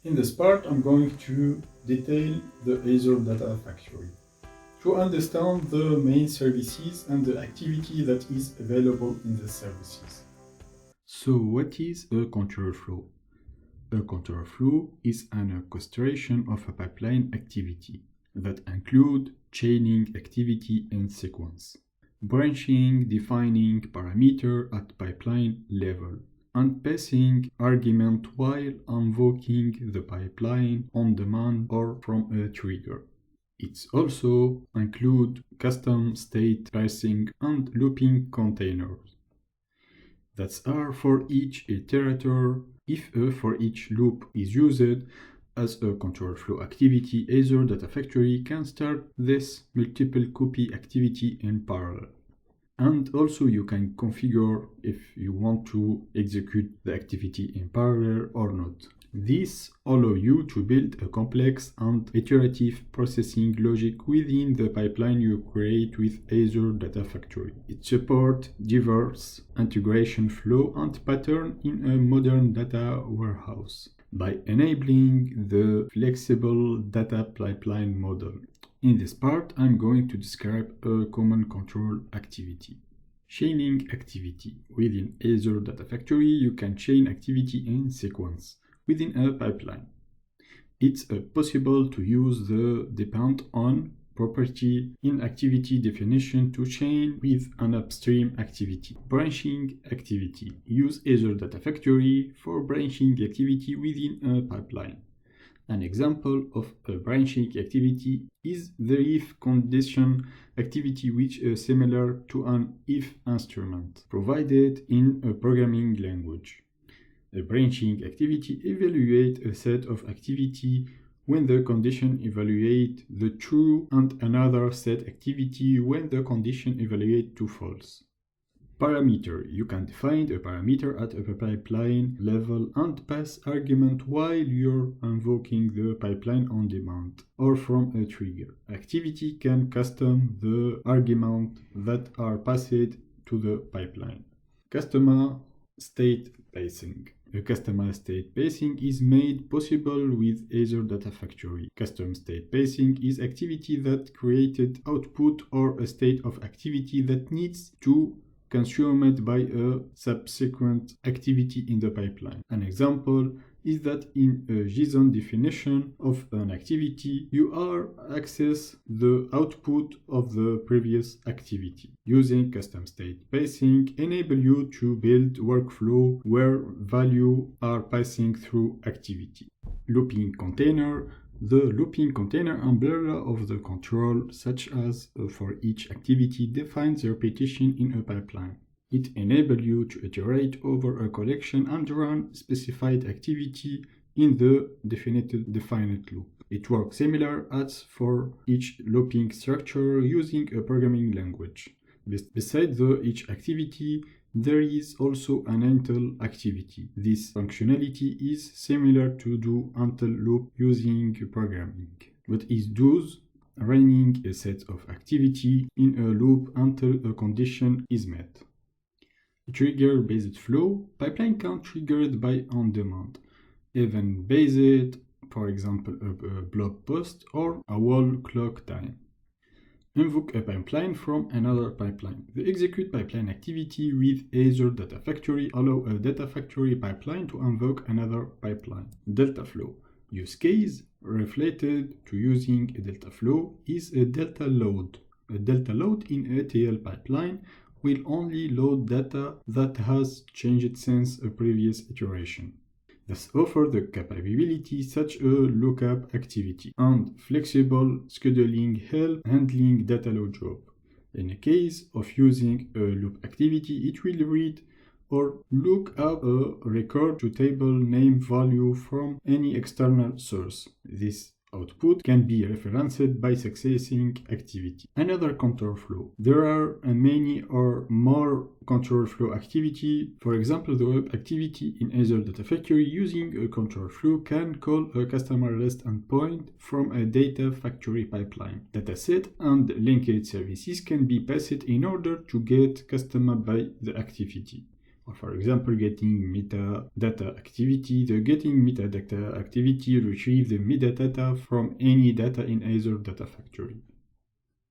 In this part, I'm going to detail the Azure Data Factory to understand the main services and the activity that is available in the services. So what is a control flow? A control flow is an orchestration of a pipeline activity that include chaining activity and sequence, branching, defining parameter at pipeline level, and passing argument while invoking the pipeline on demand or from a trigger. It also includes custom state parsing and looping containers that are for each iterator. If a for each loop is used as a control flow activity, Azure Data Factory can start this multiple copy activity in parallel. And also you can configure if you want to execute the activity in parallel or not. This allows you to build a complex and iterative processing logic within the pipeline you create with Azure Data Factory. It supports diverse integration flow and pattern in a modern data warehouse by enabling the flexible data pipeline model. In this part, I'm going to describe a common control activity. Chaining activity. Within Azure Data Factory, you can chain activity in sequence within a pipeline. It's possible to use the depend on property in activity definition to chain with an upstream activity. Branching activity. Use Azure Data Factory for branching activity within a pipeline. An example of a branching activity is the if condition activity, which is similar to an if instrument provided in a programming language. A branching activity evaluates a set of activity when the condition evaluates the true and another set activity when the condition evaluates to false. Parameter. You can define a parameter at a pipeline level and pass argument while you're invoking the pipeline on demand or from a trigger. Activity can custom the argument that are passed to the pipeline. Customer state pacing. A custom state pacing is made possible with Azure Data Factory. Custom state pacing is activity that created output or a state of activity that needs to consumed by a subsequent activity in the pipeline. An example is that in a JSON definition of an activity, you are access the output of the previous activity. Using custom state pacing enable you to build workflow where value are passing through activity. Looping container. The looping container umbrella of the control, such as for each activity, defines the repetition in a pipeline. It enables you to iterate over a collection and run specified activity in the definite loop. It works similar as for each looping structure using a programming language. Besides each activity, there is also an until activity. This functionality is similar to do until loop using programming, but it does running a set of activity in a loop until a condition is met. Trigger-based flow. Pipeline can triggered by on-demand, event-based, for example a blog post or a wall clock time. Invoke a pipeline from another pipeline. The execute pipeline activity with Azure Data Factory allow a Data Factory pipeline to invoke another pipeline. Delta flow. Use case related to using a delta flow is a delta load. A delta load in a ETL pipeline will only load data that has changed since a previous iteration. Thus offer the capability such a lookup activity and flexible scheduling help handling data load job. In a case of using a loop activity, it will read or look up a record to table name value from any external source. This output can be referenced by successing activity. Another control flow. There are many or more control flow activity. For example, the web activity in Azure Data Factory using a control flow can call a customer REST endpoint from a data factory pipeline. Dataset and linked services can be passed in order to get customized by the activity. or for example, getting metadata activity. The getting metadata activity retrieves the metadata from any data in Azure Data Factory.